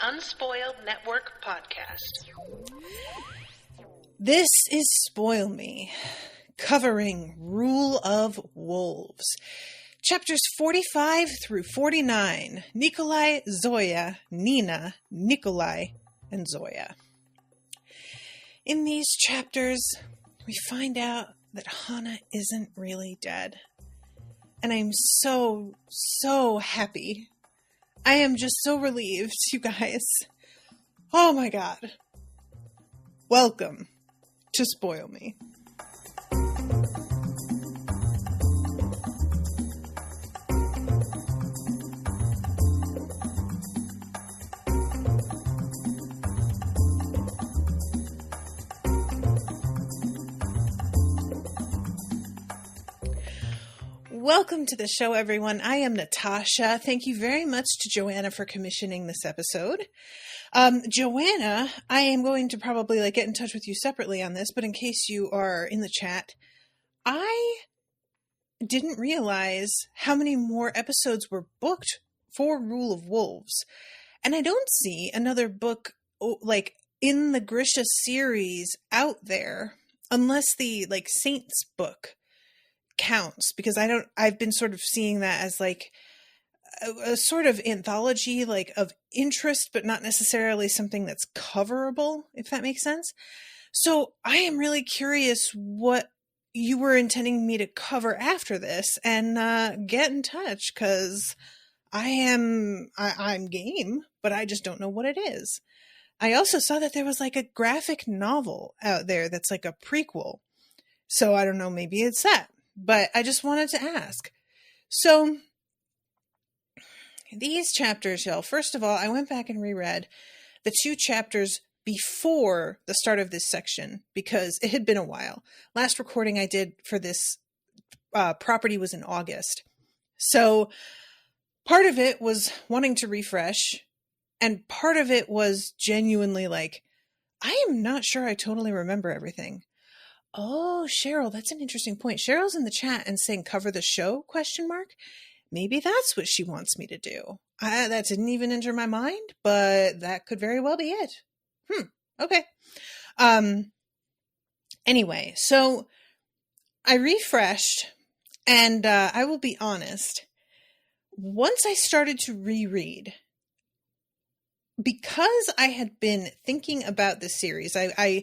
Unspoiled Network podcast. This is Spoil Me, covering Rule of Wolves. Chapters 45 through 49. Nikolai, Zoya, Nina, Nikolai, and Zoya. In these chapters, we find out that Hana isn't really dead. And I'm so happy. I am just so relieved, you guys. Oh my god. Welcome to Spoil Me. Welcome to the show, everyone. I am Natasha. Thank you very much to Joanna for commissioning this episode. Joanna, I am going to probably get in touch with you separately on this, but in case you are in the chat, I didn't realize how many more episodes were booked for Rule of Wolves. And I don't see another book in the Grisha series out there unless the Saints book counts, because I've been sort of seeing that as a sort of anthology of interest, but not necessarily something that's coverable, if that makes sense. So I am really curious what you were intending me to cover after this, and get in touch, because I'm game, but I just don't know what it is. I also saw that there was a graphic novel out there that's a prequel, so I don't know, maybe it's that. But I just wanted to ask. So, these chapters, y'all, first of all, I went back and reread the 2 chapters before the start of this section, because it had been a while. Last recording I did for this property was in August. So, part of it was wanting to refresh, and part of it was genuinely I am not sure I totally remember everything. Oh, Cheryl, that's an interesting point. Cheryl's in the chat and saying cover the show, ? Maybe that's what she wants me to do. That didn't even enter my mind, but that could very well be it. Okay. Anyway, so I refreshed, and I will be honest, once I started to reread, because I had been thinking about this series, I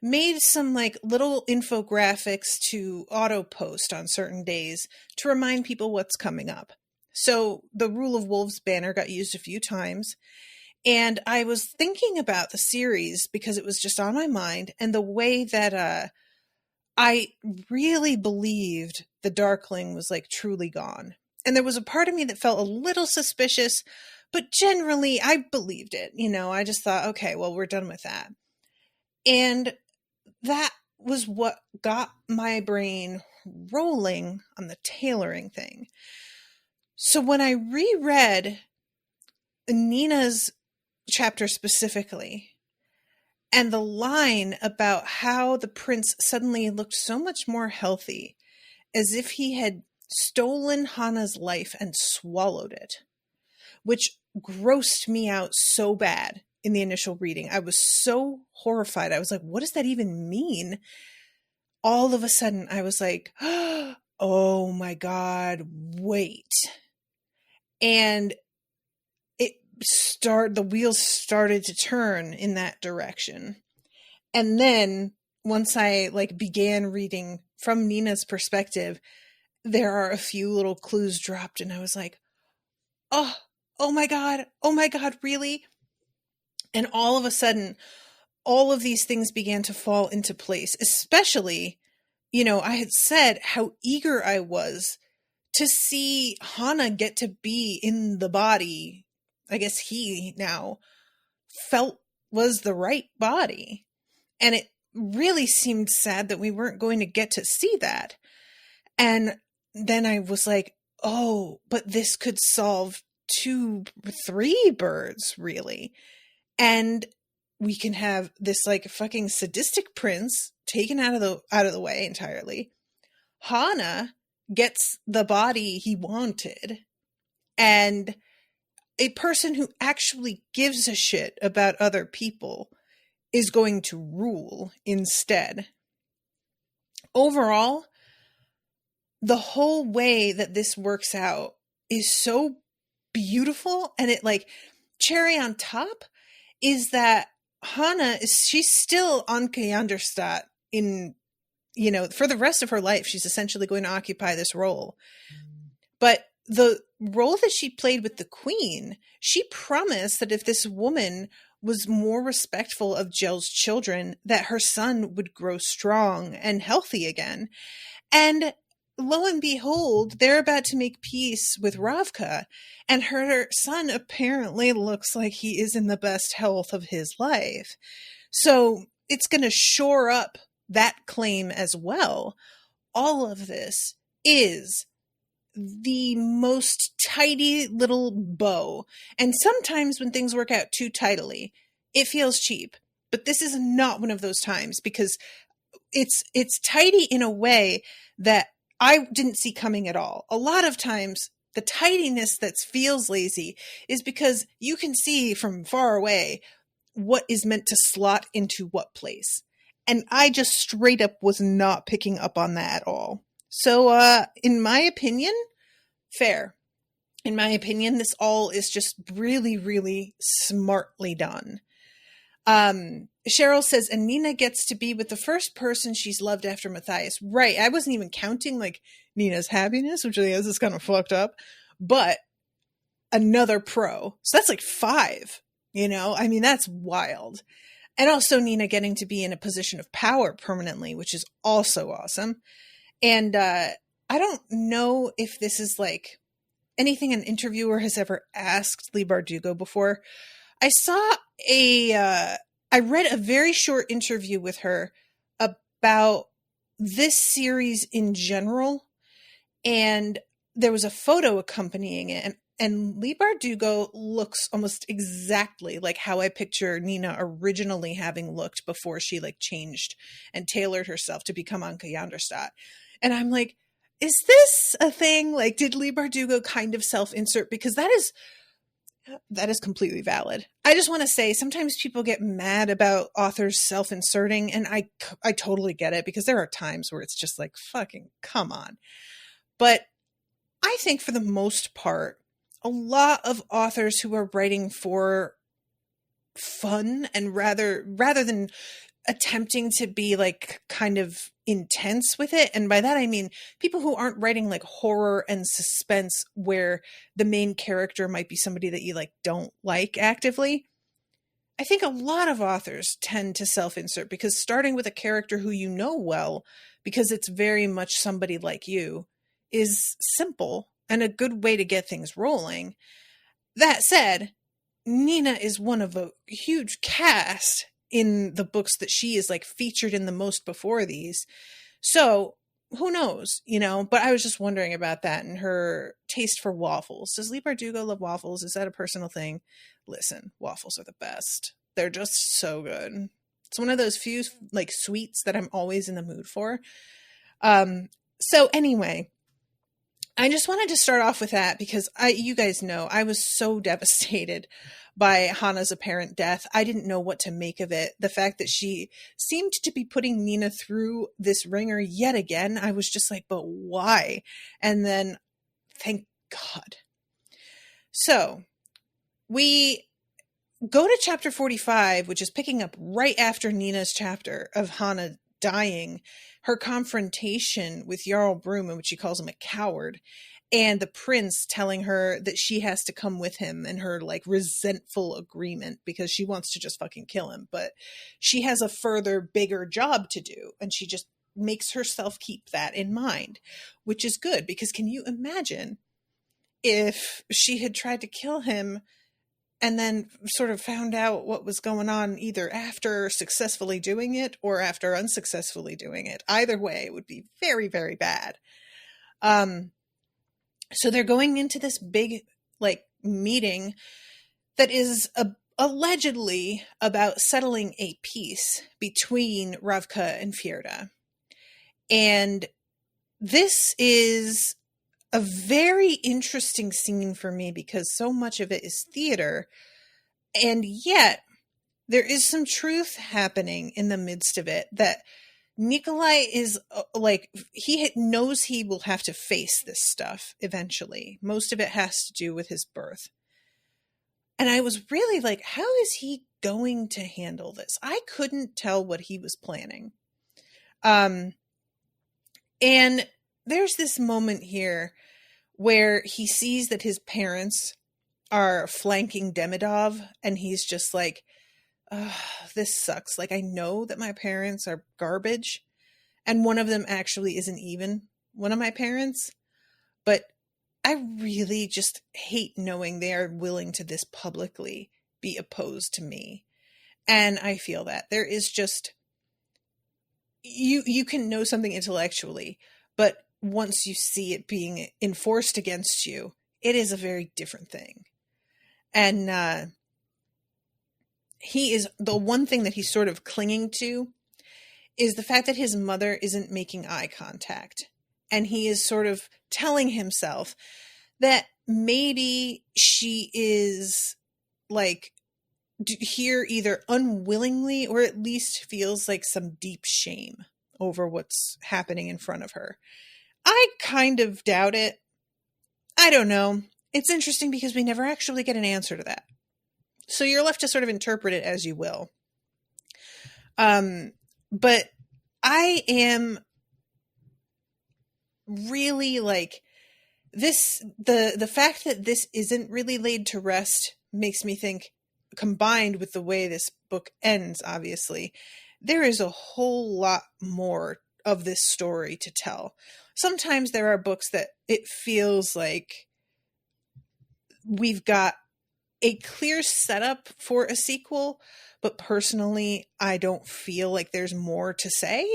made some little infographics to auto post on certain days to remind people what's coming up. So the Rule of Wolves banner got used a few times, and I was thinking about the series because it was just on my mind, and the way that I really believed the Darkling was truly gone. And there was a part of me that felt a little suspicious, but generally I believed it. I just thought, okay, well, we're done with that. And that was what got my brain rolling on the tailoring thing. So when I reread Nina's chapter specifically, and the line about how the prince suddenly looked so much more healthy, as if he had stolen Hana's life and swallowed it, which grossed me out so bad. In the initial reading, I was so horrified. I was like, what does that even mean? All of a sudden, I was like, oh my God, wait. And the wheels started to turn in that direction. And then once I began reading from Nina's perspective, there are a few little clues dropped, and I was like, oh my God, really? And all of a sudden, all of these things began to fall into place, especially, I had said how eager I was to see Hana get to be in the body, I guess he now felt was the right body. And it really seemed sad that we weren't going to get to see that. And then I was like, oh, but this could solve 2, 3 birds, really. And we can have this fucking sadistic prince taken out of the way entirely. Hana gets the body he wanted, and a person who actually gives a shit about other people is going to rule instead. Overall, the whole way that this works out is so beautiful, and it, like, cherry on top is that she's still on Kyanderstadt in, for the rest of her life. She's essentially going to occupy this role. But the role that she played with the queen, she promised that if this woman was more respectful of Jill's children, that her son would grow strong and healthy again. And lo and behold, they're about to make peace with Ravka, and her son apparently looks like he is in the best health of his life. So it's going to shore up that claim as well. All of this is the most tidy little bow. And sometimes when things work out too tidily, it feels cheap. But this is not one of those times, because it's tidy in a way that I didn't see coming at all. A lot of times, the tidiness that feels lazy is because you can see from far away what is meant to slot into what place. And I just straight up was not picking up on that at all. So, in my opinion, fair. In my opinion, this all is just really, really smartly done. Cheryl says, and Nina gets to be with the first person she's loved after Matthias. Right. I wasn't even counting like Nina's happiness, which I guess is kind of fucked up, but another pro. So that's like 5, I mean, that's wild. And also Nina getting to be in a position of power permanently, which is also awesome. And, I don't know if this is like anything an interviewer has ever asked Leigh Bardugo before. I saw I read a very short interview with her about this series in general, and there was a photo accompanying it, and Leigh Bardugo looks almost exactly like how I picture Nina originally having looked before she like changed and tailored herself to become Anke Janderstadt. And I'm like, is this a thing? Like, did Leigh Bardugo kind of self-insert? Because that is completely valid. I just want to say, sometimes people get mad about authors self-inserting, and I totally get it, because there are times where it's just like, fucking come on. But I think for the most part, a lot of authors who are writing for fun, and rather than attempting to be like kind of intense with it, and by that I mean people who aren't writing like horror and suspense where the main character might be somebody that you like don't like actively. I think a lot of authors tend to self-insert, because starting with a character who you know well, because it's very much somebody like you, is simple and a good way to get things rolling. That said, Nina is one of a huge cast in the books that she is like featured in the most before these. So who knows, but I was just wondering about that, and her taste for waffles. Does Leigh Bardugo love waffles? Is that a personal thing? Listen, waffles are the best. They're just so good. It's one of those few like sweets that I'm always in the mood for. So anyway, I just wanted to start off with that, because you guys know, I was so devastated by Hannah's apparent death. I didn't know what to make of it. The fact that she seemed to be putting Nina through this ringer yet again, I was just like, but why? And then, thank God. So, we go to chapter 45, which is picking up right after Nina's chapter of Hannah dying, her confrontation with Jarl Broom, in which she calls him a coward, and the prince telling her that she has to come with him, and her like resentful agreement because she wants to just fucking kill him, but she has a further bigger job to do, and she just makes herself keep that in mind, which is good, because can you imagine if she had tried to kill him and then sort of found out what was going on either after successfully doing it or after unsuccessfully doing it? Either way, it would be very, very bad. So they're going into this big, like, meeting that is allegedly about settling a peace between Ravka and Fjerda. And this is a very interesting scene for me because so much of it is theater, and yet there is some truth happening in the midst of it that Nikolai is like, he knows he will have to face this stuff eventually. Most of it has to do with his birth. And I was really like, how is he going to handle this? I couldn't tell what he was planning. And there's this moment here where he sees that his parents are flanking Demidov, and he's just like, oh, this sucks. Like, I know that my parents are garbage, and one of them actually isn't even one of my parents, but I really just hate knowing they are willing to this publicly be opposed to me. And I feel that there is just, you can know something intellectually, but once you see it being enforced against you, it is a very different thing. And he is, the one thing that he's sort of clinging to is the fact that his mother isn't making eye contact. And he is sort of telling himself that maybe she is like here either unwillingly or at least feels like some deep shame over what's happening in front of her. I kind of doubt it. I don't know. It's interesting because we never actually get an answer to that. So you're left to sort of interpret it as you will. But I am really like this, the fact that this isn't really laid to rest makes me think, combined with the way this book ends, obviously, there is a whole lot more of this story to tell. Sometimes there are books that it feels like we've got a clear setup for a sequel, but personally, I don't feel like there's more to say.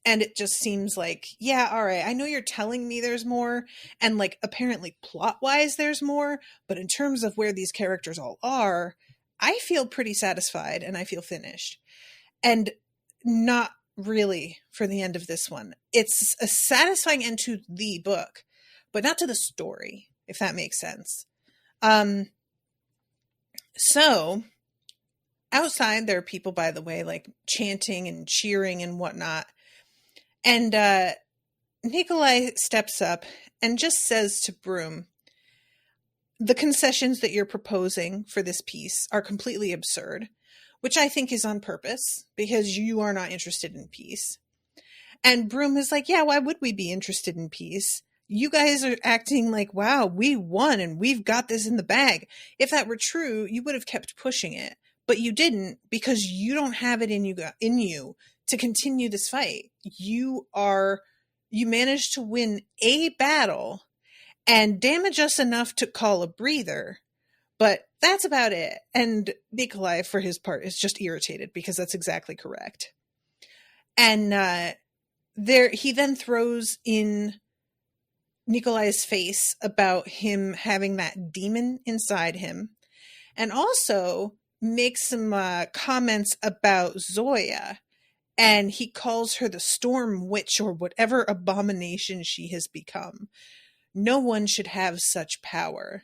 And it just seems like, yeah, all right, I know you're telling me there's more, and like apparently plot-wise there's more, but in terms of where these characters all are, I feel pretty satisfied and I feel finished. And not really for the end of this one. It's a satisfying end to the book, but not to the story, if that makes sense. So outside there are people, by the way, like chanting and cheering and whatnot. And Nikolai steps up and just says to Broom, the concessions that you're proposing for this piece are completely absurd, which I think is on purpose because you are not interested in peace. And Broom is like, yeah, why would we be interested in peace? You guys are acting like, wow, we won and we've got this in the bag. If that were true, you would have kept pushing it, but you didn't because you don't have it in you to continue this fight. You managed to win a battle and damage us enough to call a breather, but that's about it. And Nikolai, for his part, is just irritated because that's exactly correct. And he then throws in Nikolai's face about him having that demon inside him, and also makes some comments about Zoya. And he calls her the Storm Witch or whatever abomination she has become. No one should have such power.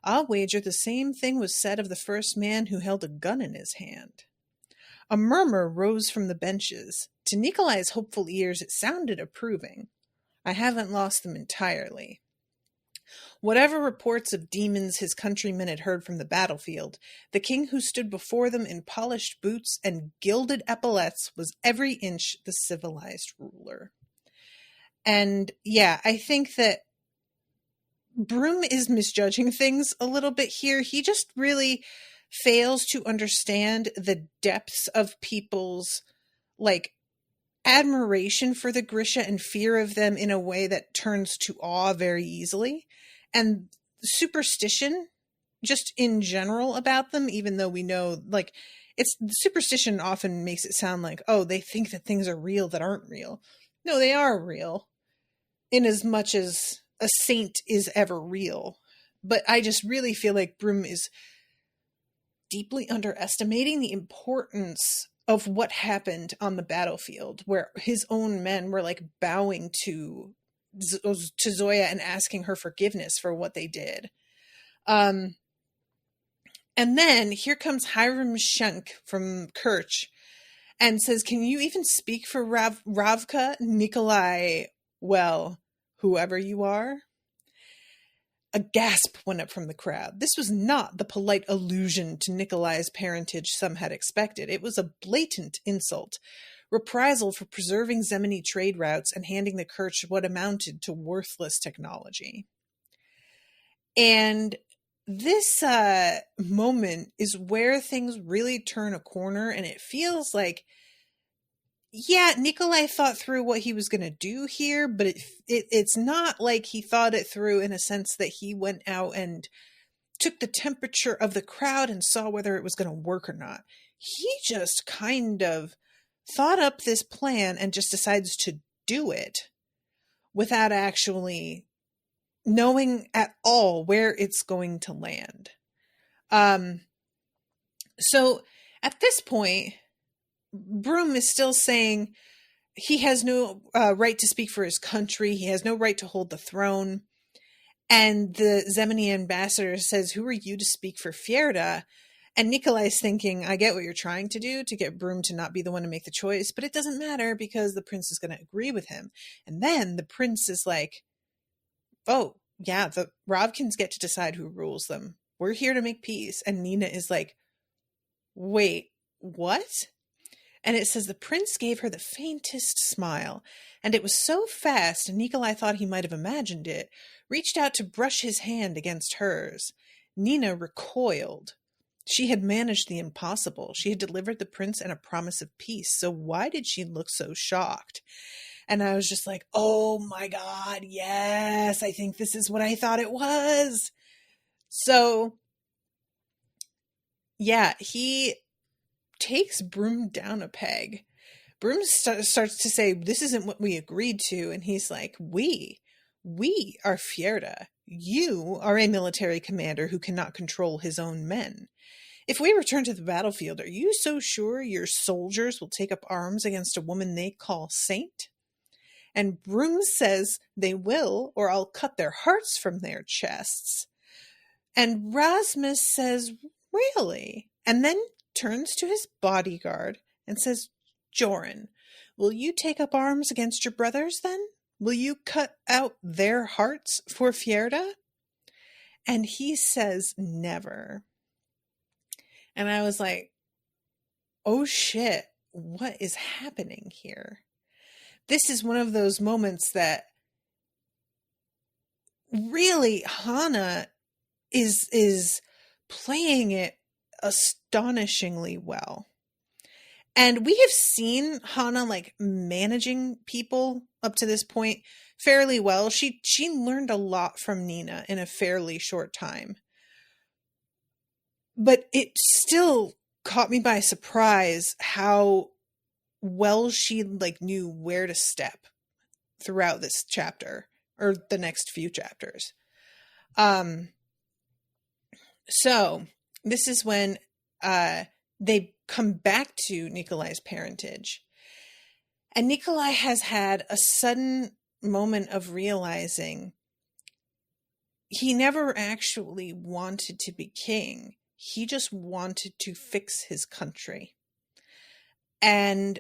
I'll wager the same thing was said of the first man who held a gun in his hand. A murmur rose from the benches. To Nikolai's hopeful ears it sounded approving. I haven't lost them entirely. Whatever reports of demons his countrymen had heard from the battlefield, the king who stood before them in polished boots and gilded epaulets was every inch the civilized ruler. And yeah, I think that Broom is misjudging things a little bit here. He just really fails to understand the depths of people's like admiration for the Grisha and fear of them in a way that turns to awe very easily. And superstition just in general about them, even though we know like it's superstition often makes it sound like, oh, they think that things are real that aren't real. No, they are real in as much as a saint is ever real. But I just really feel like Broom is deeply underestimating the importance of what happened on the battlefield, where his own men were like bowing to to Zoya and asking her forgiveness for what they did. And then here comes Hiram Schenk from Kerch and says, "Can you even speak for Ravka, Nikolai? Well, whoever you are?" A gasp went up from the crowd. This was not the polite allusion to Nikolai's parentage some had expected. It was a blatant insult, reprisal for preserving Zemeni trade routes and handing the Kerch what amounted to worthless technology. And this moment is where things really turn a corner, and it feels like, yeah, Nikolai thought through what he was going to do here, but it's not like he thought it through in a sense that he went out and took the temperature of the crowd and saw whether it was going to work or not. He just kind of thought up this plan and just decides to do it without actually knowing at all where it's going to land. So at this point, Broom is still saying he has no right to speak for his country. He has no right to hold the throne. And the Zemeni ambassador says, "Who are you to speak for Fjerda?" And Nikolai's thinking, I get what you're trying to do to get Broom to not be the one to make the choice, but it doesn't matter because the prince is going to agree with him. And then the prince is like, "Oh, yeah, the Ravkins get to decide who rules them. We're here to make peace." And Nina is like, "Wait, what?" And it says the prince gave her the faintest smile, and it was so fast Nikolai thought he might have imagined it, reached out to brush his hand against hers. Nina recoiled. She had managed the impossible. She had delivered the prince and a promise of peace, so why did she look so shocked? And I was just like, oh my God, yes, I think this is what I thought it was. So, yeah, he takes Broom down a peg. Broom starts to say, "This isn't what we agreed to." And he's like, we are Fjerda. You are a military commander who cannot control his own men. If we return to the battlefield, are you so sure your soldiers will take up arms against a woman they call saint? And Broom says they will, or I'll cut their hearts from their chests. And Rasmus says, really? And then turns to his bodyguard and says, "Joran, will you take up arms against your brothers then? Will you cut out their hearts for Fjerda?" And he says, "Never." And I was like, oh shit, what is happening here? This is one of those moments that really Hannah is playing it astonishingly well. And we have seen Hannah like managing people up to this point fairly well. She learned a lot from Nina in a fairly short time. But it still caught me by surprise how well she like knew where to step throughout this chapter or the next few chapters. So this is when they come back to Nikolai's parentage. And Nikolai has had a sudden moment of realizing he never actually wanted to be king. He just wanted to fix his country. And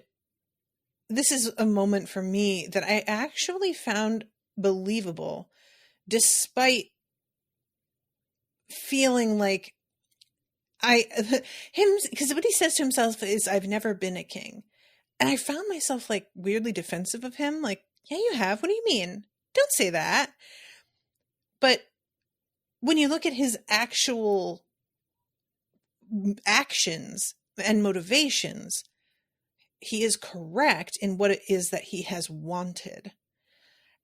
this is a moment for me that I actually found believable, despite feeling like because what he says to himself is, "I've never been a king." And I found myself like weirdly defensive of him. Like, yeah, you have. What do you mean? Don't say that. But when you look at his actual actions and motivations, he is correct in what it is that he has wanted.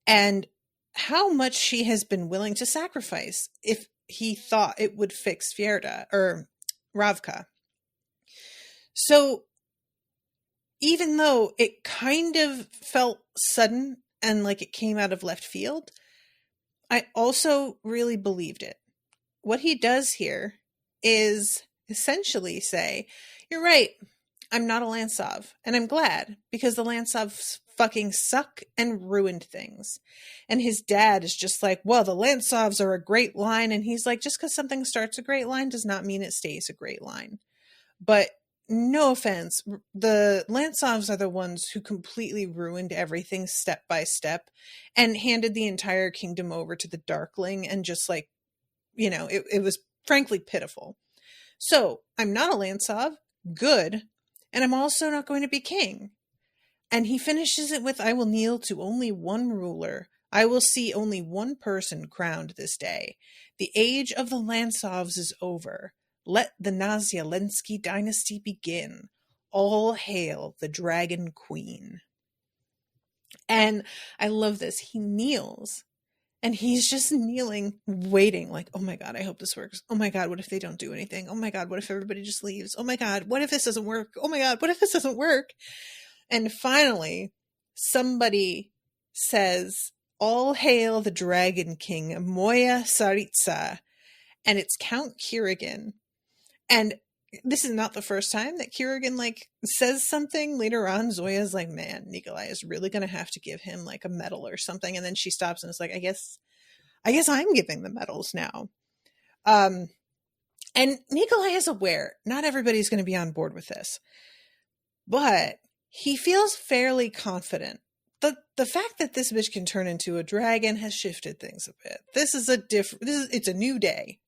And how much he has been willing to sacrifice if he thought it would fix Fjerda or Ravka. So even though it kind of felt sudden and like it came out of left field, I also really believed it. What he does here is essentially say, "You're right, I'm not a Lantsov, and I'm glad, because the Lantsovs fucking suck and ruined things. And his dad is just like, well, the Lantsovs are a great line. And he's like, just because something starts a great line does not mean it stays a great line. But no offense, the Lantsovs are the ones who completely ruined everything step by step and handed the entire kingdom over to the Darkling, and just like, it was frankly pitiful. So I'm not a Lantsov, good, and I'm also not going to be king. And he finishes it with, I will kneel to only one ruler. I will see only one person crowned this day. The age of the Lantsovs is over. Let the Nazyalensky dynasty begin. All hail the Dragon Queen. And I love this. He kneels. And he's just kneeling, waiting, like, oh my God, I hope this works. Oh my God, what if they don't do anything? Oh my God, what if everybody just leaves? Oh my God, what if this doesn't work? Oh my God, what if this doesn't work? And finally, somebody says, all hail the Dragon King, Moya Saritsa. And it's Count Kirigan. And this is not the first time that Kirigan, like, says something. Later on, Zoya's like, man, Nikolai is really going to have to give him, like, a medal or something. And then she stops and is like, I guess I'm giving the medals now. And Nikolai is aware not everybody's going to be on board with this. But he feels fairly confident. The fact that this bitch can turn into a dragon has shifted things a bit. It's a new day.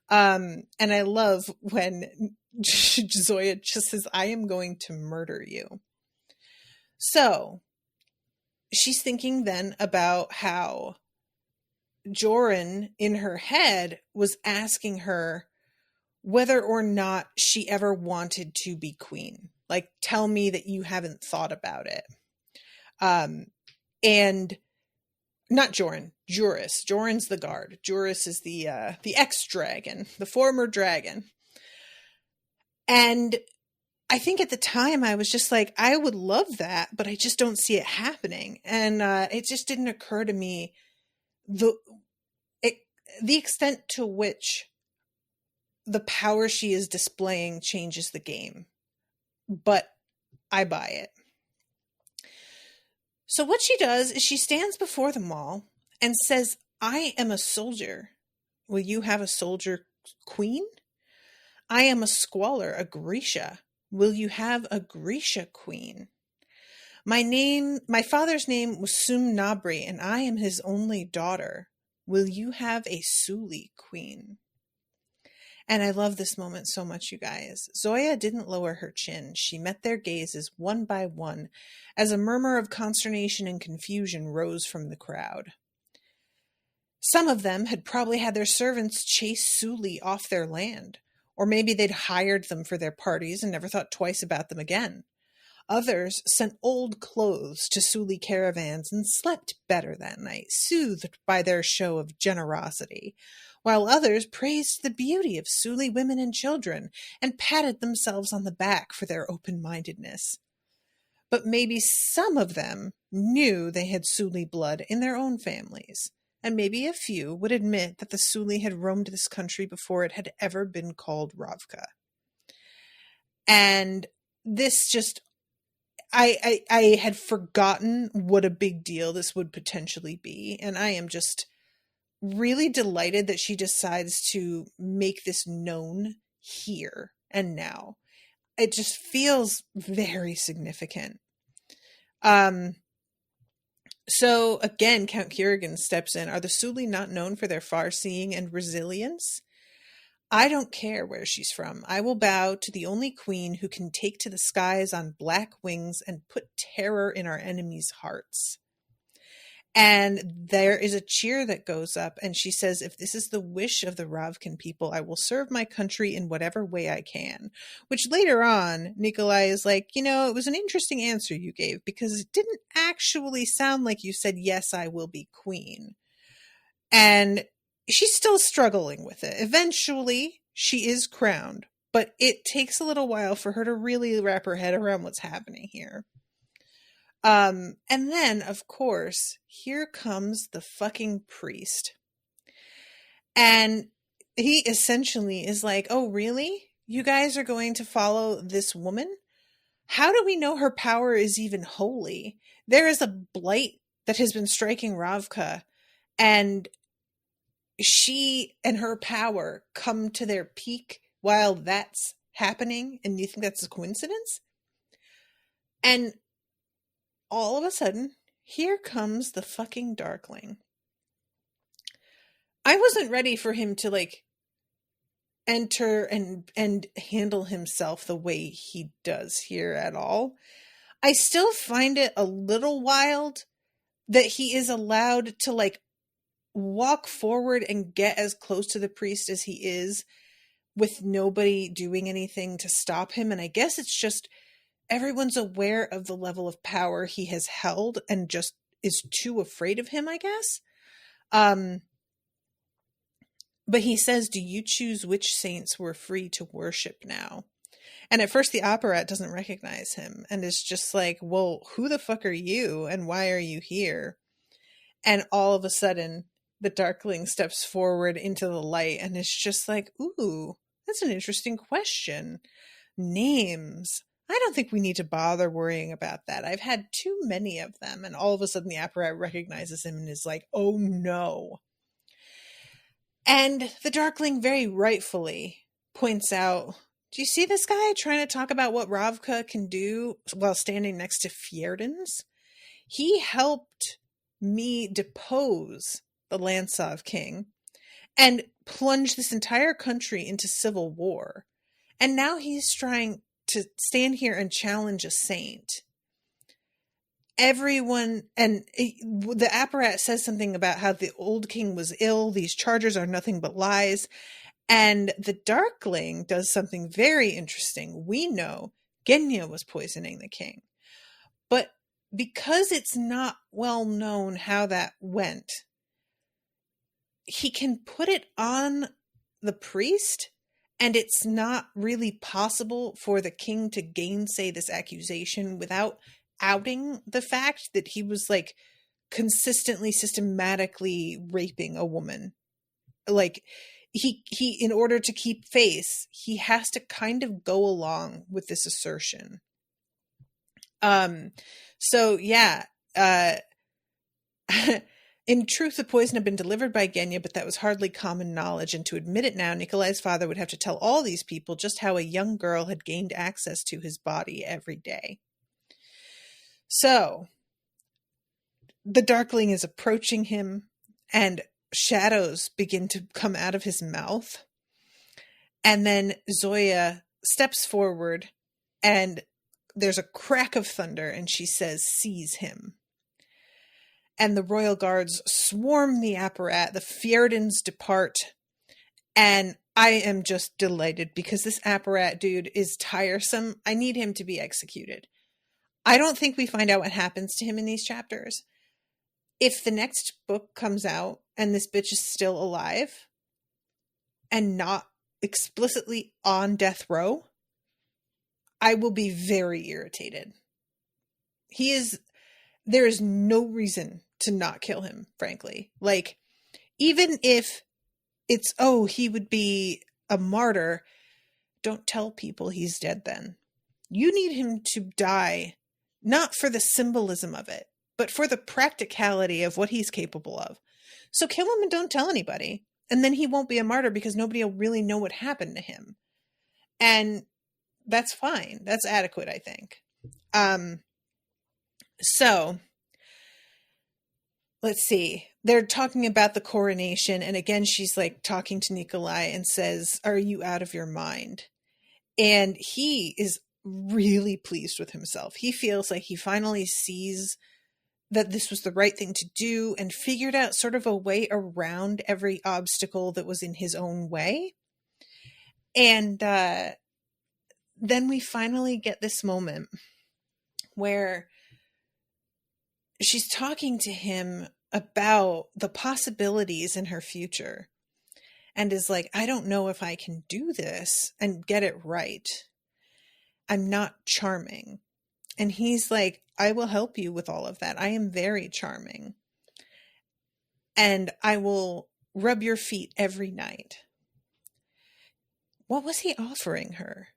And I love when Zoya just says, I am going to murder you. So she's thinking then about how Joran in her head was asking her whether or not she ever wanted to be queen. Like, tell me that you haven't thought about it. And not Joran, Juris. Joran's the guard. Juris is the ex-dragon, the former dragon. And I think at the time I was just like, I would love that, but I just don't see it happening. And it just didn't occur to me the extent to which the power she is displaying changes the game. But I buy it. So what she does is she stands before them all and says, I am a soldier. Will you have a soldier queen? I am a squalor, a Grisha. Will you have a Grisha queen? My father's name was Sumnabri, and I am his only daughter. Will you have a Suli queen? And I love this moment so much, you guys. Zoya didn't lower her chin. She met their gazes one by one as a murmur of consternation and confusion rose from the crowd. Some of them had probably had their servants chase Suli off their land, or maybe they'd hired them for their parties and never thought twice about them again. Others sent old clothes to Suli caravans and slept better that night, soothed by their show of generosity, while others praised the beauty of Suli women and children and patted themselves on the back for their open-mindedness. But maybe some of them knew they had Suli blood in their own families, and maybe a few would admit that the Suli had roamed this country before it had ever been called Ravka. And this just... I had forgotten what a big deal this would potentially be, and I am just really delighted that she decides to make this known here and now. It just feels very significant. So again, Count Kirigan steps in. Are the Suli not known for their far-seeing and resilience? I don't care where she's from. I will bow to the only queen who can take to the skies on black wings and put terror in our enemies' hearts. And there is a cheer that goes up, and she says, if this is the wish of the Ravkan people, I will serve my country in whatever way I can. Which later on, Nikolai is like, it was an interesting answer you gave, because it didn't actually sound like you said, yes, I will be queen. And she's still struggling with it. Eventually, she is crowned, but it takes a little while for her to really wrap her head around what's happening here. And then, of course, here comes the fucking priest. And he essentially is like, oh, really? You guys are going to follow this woman? How do we know her power is even holy? There is a blight that has been striking Ravka, and she and her power come to their peak while that's happening, and you think that's a coincidence? And all of a sudden, here comes the fucking Darkling. I wasn't ready for him to like enter and handle himself the way he does here at all. I still find it a little wild that he is allowed to like walk forward and get as close to the priest as he is with nobody doing anything to stop him. And I guess it's just everyone's aware of the level of power he has held and just is too afraid of him, I guess. But he says, do you choose which saints we're free to worship now? And at first the operaette doesn't recognize him and is just like, well, who the fuck are you and why are you here? And all of a sudden the Darkling steps forward into the light and is just like, ooh, that's an interesting question. Names. I don't think we need to bother worrying about that. I've had too many of them. And all of a sudden the operaette recognizes him and is like, oh no. And the Darkling very rightfully points out, do you see this guy trying to talk about what Ravka can do while standing next to Fjerdans? He helped me depose the Lansov king and plunge this entire country into civil war. And now he's trying to stand here and challenge a saint. Everyone, and the apparat says something about how the old king was ill. These charges are nothing but lies. And the Darkling does something very interesting. We know Genya was poisoning the king. But because it's not well known how that went, he can put it on the priest, and it's not really possible for the king to gainsay this accusation without outing the fact that he was like consistently, systematically raping a woman. Like he in order to keep face, he has to kind of go along with this assertion. So yeah, in truth, the poison had been delivered by Genya, but that was hardly common knowledge, and to admit it now, Nikolai's father would have to tell all these people just how a young girl had gained access to his body every day. So, the Darkling is approaching him, and shadows begin to come out of his mouth. And then Zoya steps forward, and there's a crack of thunder, and she says, "Seize him." And the royal guards swarm the apparat. The Fjerdans depart. And I am just delighted because this apparat dude is tiresome. I need him to be executed. I don't think we find out what happens to him in these chapters. If the next book comes out and this bitch is still alive and not explicitly on death row, I will be very irritated. There is no reason to not kill him, frankly. Like, even if it's, oh, he would be a martyr, don't tell people he's dead then. You need him to die, not for the symbolism of it, but for the practicality of what he's capable of. So kill him and don't tell anybody. And then he won't be a martyr because nobody will really know what happened to him. And that's fine. That's adequate, I think. So let's see. They're talking about the coronation. And again, she's like talking to Nikolai and says, "Are you out of your mind?" And he is really pleased with himself. He feels like he finally sees that this was the right thing to do and figured out sort of a way around every obstacle that was in his own way. And then we finally get this moment where she's talking to him about the possibilities in her future and is like, I don't know if I can do this and get it right. I'm not charming. And he's like, I will help you with all of that. I am very charming. And I will rub your feet every night. What was he offering her?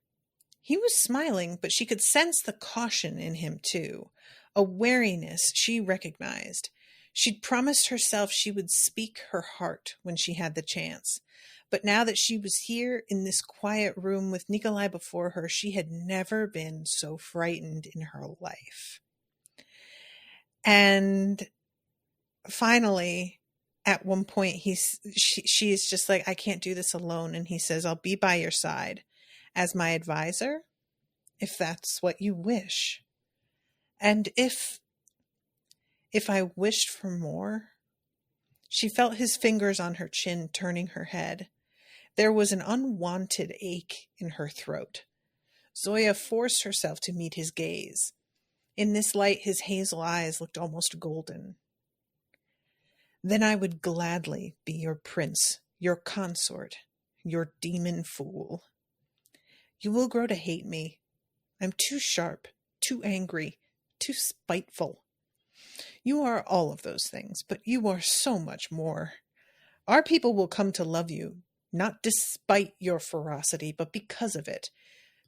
He was smiling, but she could sense the caution in him too, a wariness she recognized. She'd promised herself she would speak her heart when she had the chance. But now that she was here in this quiet room with Nikolai before her, she had never been so frightened in her life. And finally, at one point, she's just like, I can't do this alone. And he says, I'll be by your side as my advisor, if that's what you wish. And if I wished for more, she felt his fingers on her chin, turning her head. There was an unwanted ache in her throat. Zoya forced herself to meet his gaze. In this light, his hazel eyes looked almost golden. Then I would gladly be your prince, your consort, your demon fool. You will grow to hate me. I'm too sharp, too angry, too spiteful. You are all of those things, but you are so much more. Our people will come to love you, not despite your ferocity, but because of it.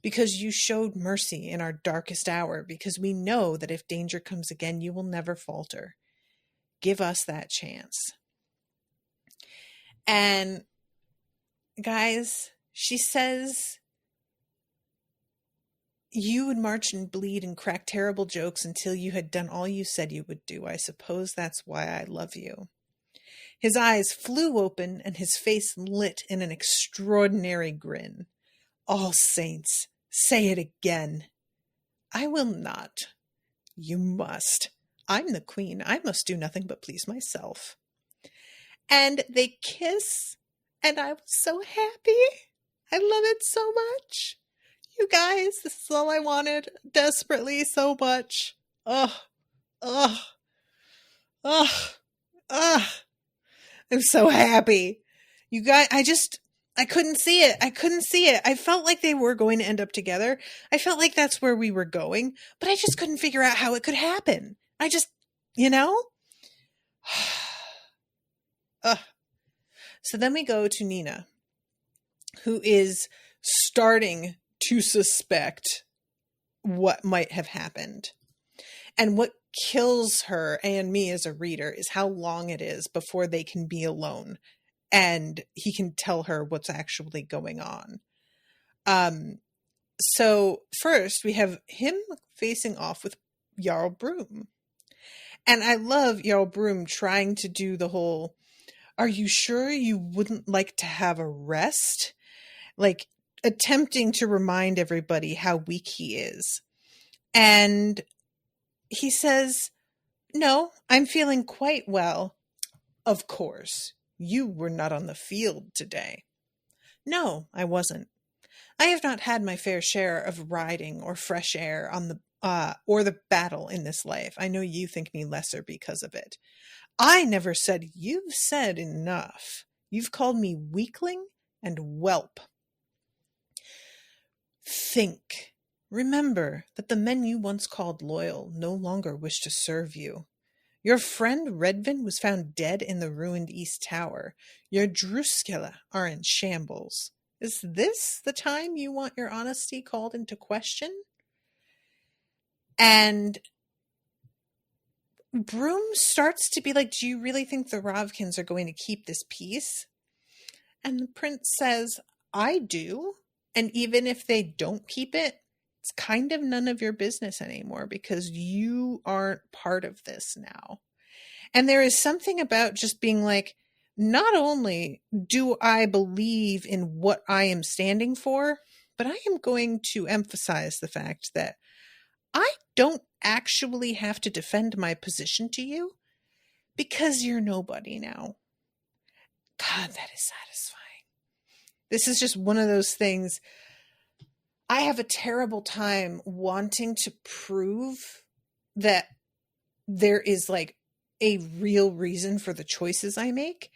Because you showed mercy in our darkest hour, because we know that if danger comes again, you will never falter. Give us that chance. And guys, she says, you would march and bleed and crack terrible jokes until you had done all you said you would do. I suppose that's why I love you. His eyes flew open and his face lit in an extraordinary grin. All saints, say it again. I will not. You must. I'm the queen. I must do nothing but please myself. And they kiss, and I was so happy. I love it so much. You guys, this is all I wanted desperately so much. Ugh. I'm so happy. You guys, I couldn't see it. I felt like they were going to end up together. I felt like that's where we were going, but I just couldn't figure out how it could happen. I just, you know? So then we go to Nina, who is starting to suspect what might have happened. And what kills her and me as a reader is how long it is before they can be alone and he can tell her what's actually going on. So first we have him facing off with Jarl Broom. And I love Jarl Broom trying to do the whole, are you sure you wouldn't like to have a rest? Like attempting to remind everybody how weak he is. And he says, no, I'm feeling quite well. Of course, you were not on the field today. No, I wasn't. I have not had my fair share of riding or fresh air on the or the battle in this life. I know you think me lesser because of it. I never said you've said enough. You've called me weakling and whelp. Think. Remember that the men you once called loyal no longer wish to serve you. Your friend Redvin was found dead in the ruined East Tower. Your Druskilla are in shambles. Is this the time you want your honesty called into question? And Broom starts to be like, do you really think the Rovkins are going to keep this peace? And the prince says, I do. And even if they don't keep it, it's kind of none of your business anymore because you aren't part of this now. And there is something about just being like, not only do I believe in what I am standing for, but I am going to emphasize the fact that I don't actually have to defend my position to you because you're nobody now. God, that is satisfying. This is just one of those things. I have a terrible time wanting to prove that there is like a real reason for the choices I make,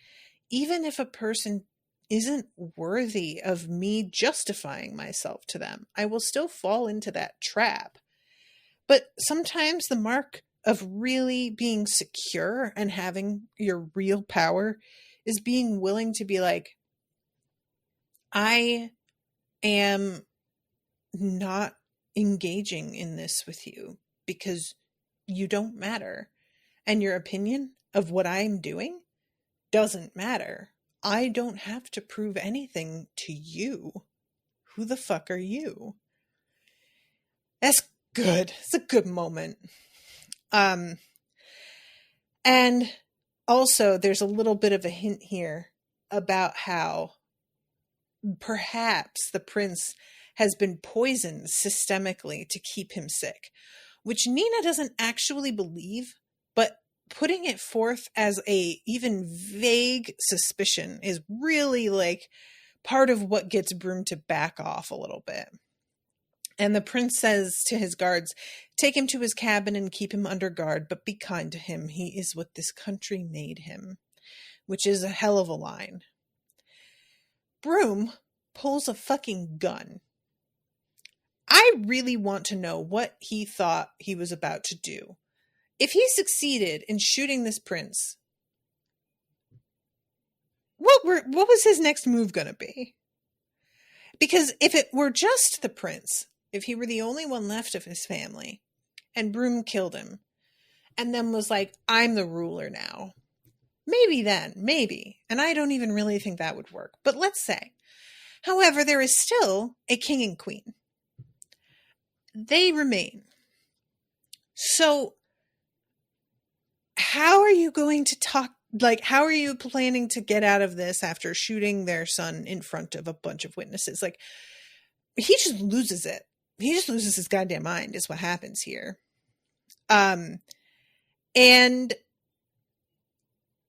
even if a person isn't worthy of me justifying myself to them. I will still fall into that trap. But sometimes the mark of really being secure and having your real power is being willing to be like, I am not engaging in this with you because you don't matter. And your opinion of what I'm doing doesn't matter. I don't have to prove anything to you. Who the fuck are you? That's good. It's a good moment. And also there's a little bit of a hint here about how perhaps the prince has been poisoned systemically to keep him sick, which Nina doesn't actually believe, but putting it forth as a even vague suspicion is really like part of what gets Broom to back off a little bit. And the prince says to his guards, take him to his cabin and keep him under guard, but be kind to him. He is what this country made him, which is a hell of a line. Broom pulls a fucking gun. I really want to know what he thought he was about to do. If he succeeded in shooting this prince, what was his next move going to be? Because if it were just the prince, if he were the only one left of his family, and Broom killed him, and then was like, I'm the ruler now, maybe. And I don't even really think that would work. But let's say. However, there is still a king and queen. They remain. So, how are you going to talk? Like, how are you planning to get out of this after shooting their son in front of a bunch of witnesses? Like, he just loses it. He just loses his goddamn mind is what happens here. And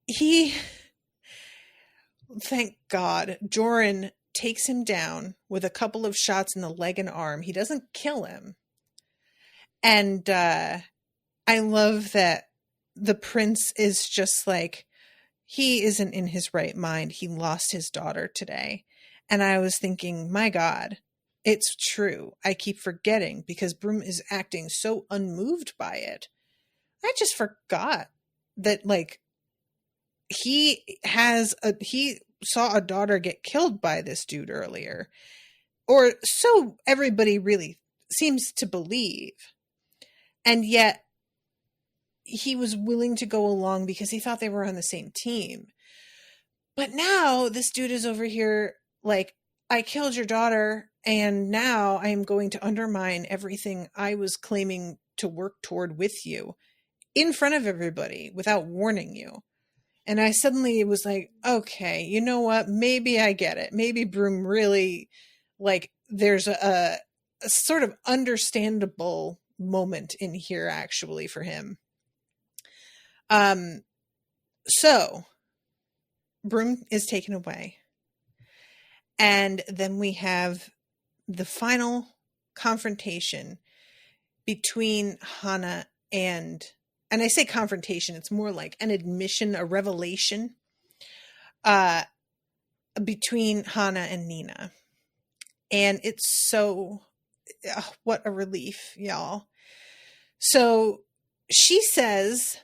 he, thank God, Joran takes him down with a couple of shots in the leg and arm. He doesn't kill him. And I love that the prince is just like, he isn't in his right mind. He lost his daughter today. And I was thinking, my God, it's true. I keep forgetting because Broom is acting so unmoved by it. I just forgot that, like, he saw a daughter get killed by this dude earlier. Or so everybody really seems to believe. And yet he was willing to go along because he thought they were on the same team. But now this dude is over here like, I killed your daughter and now I am going to undermine everything I was claiming to work toward with you in front of everybody without warning you. And I suddenly was like, okay, you know what? Maybe I get it. Maybe Broom really, like, there's a sort of understandable moment in here actually for him. So Broom is taken away. And then we have the final confrontation between Hannah and I say confrontation, it's more like an admission, a revelation, between Hannah and Nina. And it's so, what a relief, y'all. So she says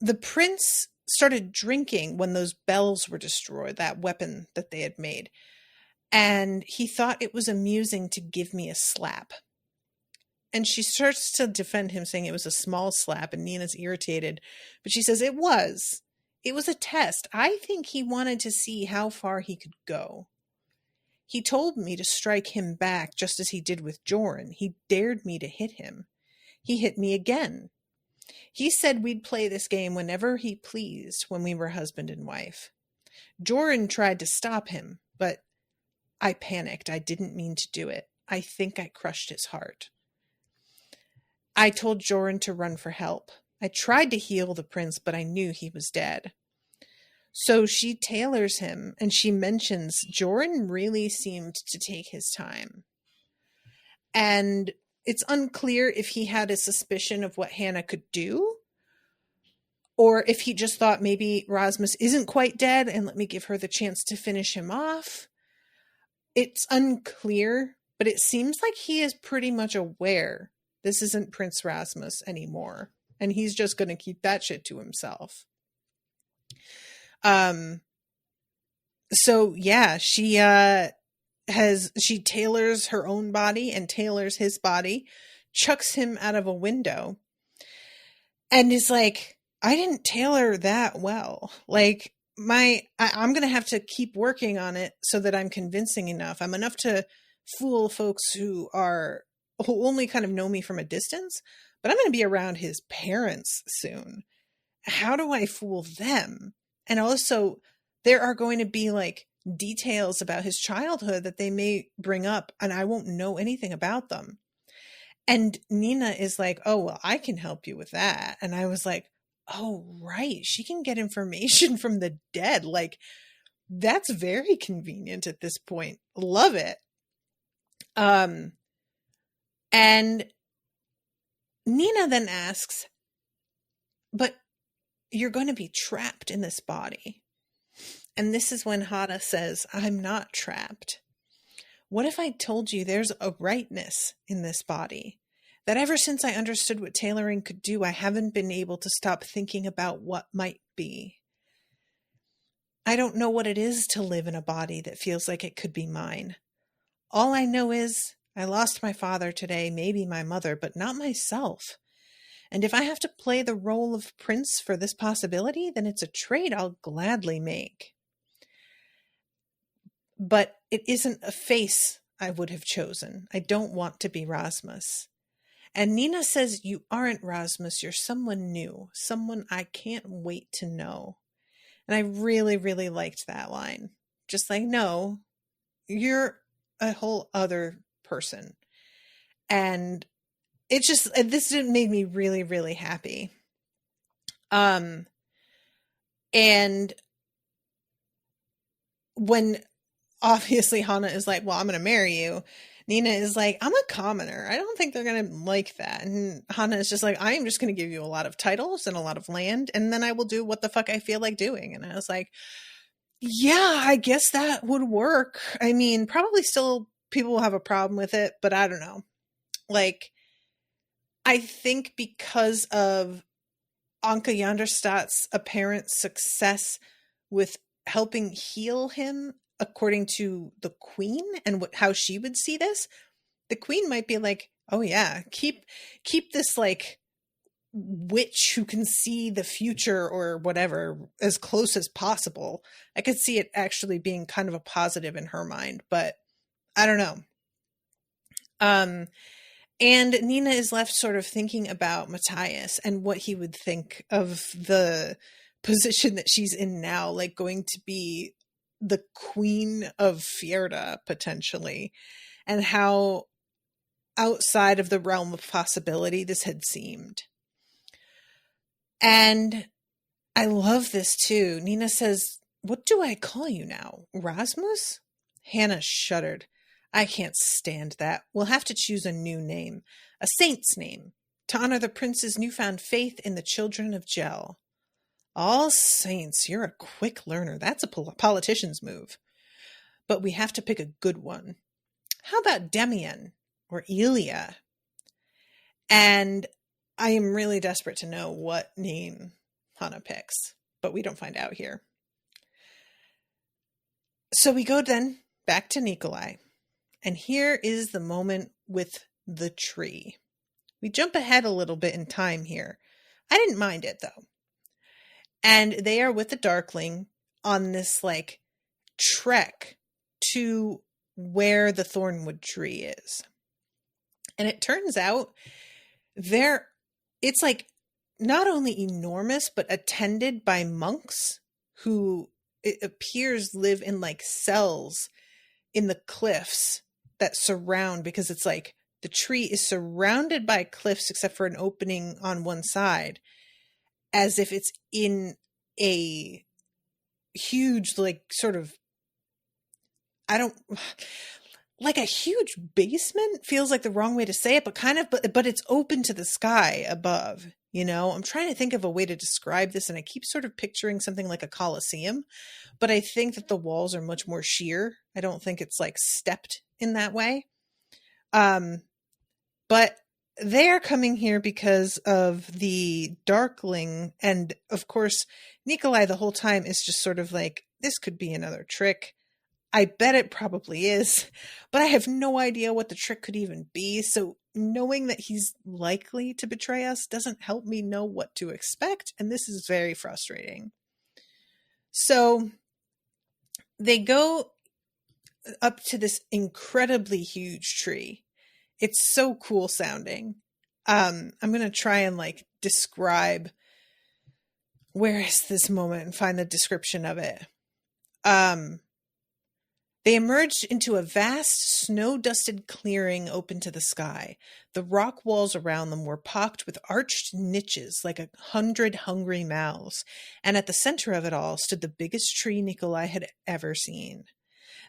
the prince started drinking when those bells were destroyed, that weapon that they had made. And he thought it was amusing to give me a slap. And she starts to defend him, saying it was a small slap, and Nina's irritated. But she says it was. It was a test. I think he wanted to see how far he could go. He told me to strike him back just as he did with Joran. He dared me to hit him. He hit me again. He said we'd play this game whenever he pleased when we were husband and wife. Joran tried to stop him, but I panicked. I didn't mean to do it. I think I crushed his heart. I told Joran to run for help. I tried to heal the prince, but I knew he was dead. So she tailors him, and she mentions Joran really seemed to take his time. And it's unclear if he had a suspicion of what Hannah could do, or if he just thought maybe Rasmus isn't quite dead, and let me give her the chance to finish him off. It's unclear, but it seems like he is pretty much aware this isn't Prince Rasmus anymore. And he's just going to keep that shit to himself. So yeah, she she tailors her own body and tailors his body, chucks him out of a window, and is like, I didn't tailor that well. Like, I'm going to have to keep working on it so that I'm convincing enough. I'm enough to fool folks who only kind of know me from a distance, but I'm going to be around his parents soon. How do I fool them? And also, there are going to be like details about his childhood that they may bring up, and I won't know anything about them. And Nina is like, oh, well, I can help you with that. And I was like, oh, right. She can get information from the dead. Like, that's very convenient at this point. Love it. And Nina then asks, but you're going to be trapped in this body. And this is when Hana says, I'm not trapped. What if I told you there's a rightness in this body? That ever since I understood what tailoring could do, I haven't been able to stop thinking about what might be. I don't know what it is to live in a body that feels like it could be mine. All I know is I lost my father today, maybe my mother, but not myself. And if I have to play the role of prince for this possibility, then it's a trade I'll gladly make. But it isn't a face I would have chosen. I don't want to be Rasmus. And Nina says, you aren't Rasmus, you're someone new, someone I can't wait to know. And I really, really liked that line. Just like, no, you're a whole other person. And this made me really, really happy. And when obviously Hana is like, well, I'm going to marry you, Nina is like, I'm a commoner. I don't think they're going to like that. And Hana is just like, I am just going to give you a lot of titles and a lot of land, and then I will do what the fuck I feel like doing. And I was like, yeah, I guess that would work. I mean, probably still people will have a problem with it, but I don't know. Like, I think because of Anka Janderstad's apparent success with helping heal him, according to the queen and how she would see this, the queen might be like, oh yeah, keep this like witch who can see the future or whatever as close as possible. I could see it actually being kind of a positive in her mind, but I don't know. And Nina is left sort of thinking about Matthias and what he would think of the position that she's in now, like going to be the queen of Fjerda potentially, and how outside of the realm of possibility this had seemed. And I love this too. Nina says, what do I call you now? Rasmus? Hannah shuddered. I can't stand that. We'll have to choose a new name, a saint's name, to honor the prince's newfound faith in the children of Gel. All saints, you're a quick learner. That's a politician's move. But we have to pick a good one. How about Demian or Ilya? And I am really desperate to know what name Hana picks, but we don't find out here. So we go then back to Nikolai. And here is the moment with the tree. We jump ahead a little bit in time here. I didn't mind it though. And they are with the Darkling on this like trek to where the Thornwood tree is. And it turns out it's like not only enormous, but attended by monks who it appears live in like cells in the cliffs that surround, because it's like the tree is surrounded by cliffs except for an opening on one side, as if it's in a huge, like sort of, like a huge basement feels like the wrong way to say it, but kind of, but it's open to the sky above, you know? I'm trying to think of a way to describe this, and I keep sort of picturing something like a coliseum, but I think that the walls are much more sheer. I don't think it's like stepped in that way. But they are coming here because of the Darkling, and of course, Nikolai the whole time is just sort of like, this could be another trick. I bet it probably is, but I have no idea what the trick could even be. So knowing that he's likely to betray us doesn't help me know what to expect. And this is very frustrating. So they go up to this incredibly huge tree. It's so cool sounding. I'm going to try and like describe where is this moment and find the description of it. They emerged into a vast, snow-dusted clearing open to the sky. The rock walls around them were pocked with arched niches like 100 hungry mouths, and at the center of it all stood the biggest tree Nikolai had ever seen.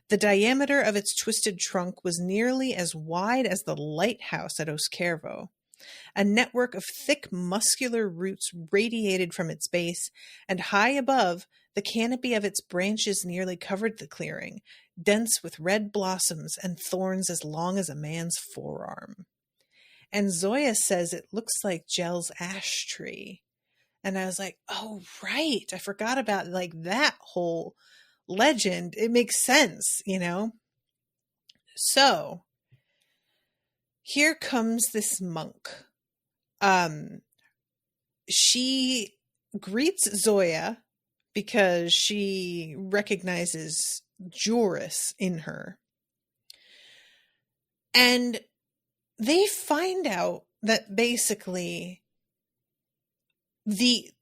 The diameter of its twisted trunk was nearly as wide as the lighthouse at Oskervo. A network of thick, muscular roots radiated from its base, and high above, the canopy of its branches nearly covered the clearing, dense with red blossoms and thorns as long as a man's forearm. And Zoya says it looks like Jel's ash tree. And I was like, oh, right. I forgot about like that whole legend. It makes sense, you know? So here comes this monk. She greets Zoya because she recognizes Joris in her. And they find out that basically the